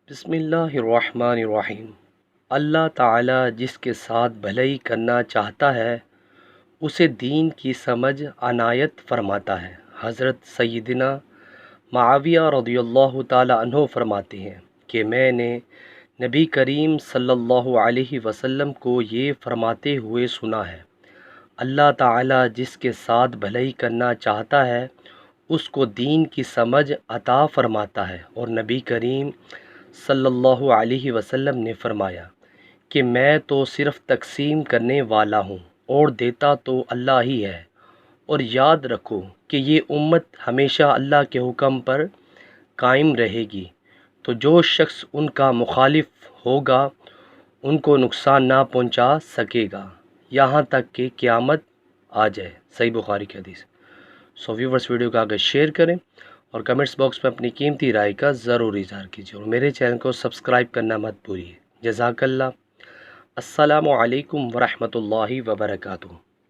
بسم اللہ الرحمن الرحیم۔ اللہ تعالیٰ جس کے ساتھ بھلائی کرنا چاہتا ہے اسے دین کی سمجھ عنایت فرماتا ہے۔ حضرت سیدنا معاویہ رضی اللہ تعالیٰ عنہ فرماتے ہیں کہ میں نے نبی کریم صلی اللہ علیہ وسلم کو یہ فرماتے ہوئے سنا ہے، اللہ تعالیٰ جس کے ساتھ بھلائی کرنا چاہتا ہے اس کو دین کی سمجھ عطا فرماتا ہے۔ اور نبی کریم صلی اللہ علیہ وسلم نے فرمایا کہ میں تو صرف تقسیم کرنے والا ہوں اور دیتا تو اللہ ہی ہے، اور یاد رکھو کہ یہ امت ہمیشہ اللہ کے حکم پر قائم رہے گی، تو جو شخص ان کا مخالف ہوگا ان کو نقصان نہ پہنچا سکے گا یہاں تک کہ قیامت آ جائے۔ صحیح بخاری کی حدیث۔ سو ویورس، ویڈیو کو آگے شیئر کریں اور کمنٹس باکس میں اپنی قیمتی رائے کا ضرور اظہار کیجیے، اور میرے چینل کو سبسکرائب کرنا مت بھولیے۔ جزاک اللہ۔ السلام علیکم ورحمۃ اللہ وبرکاتہ۔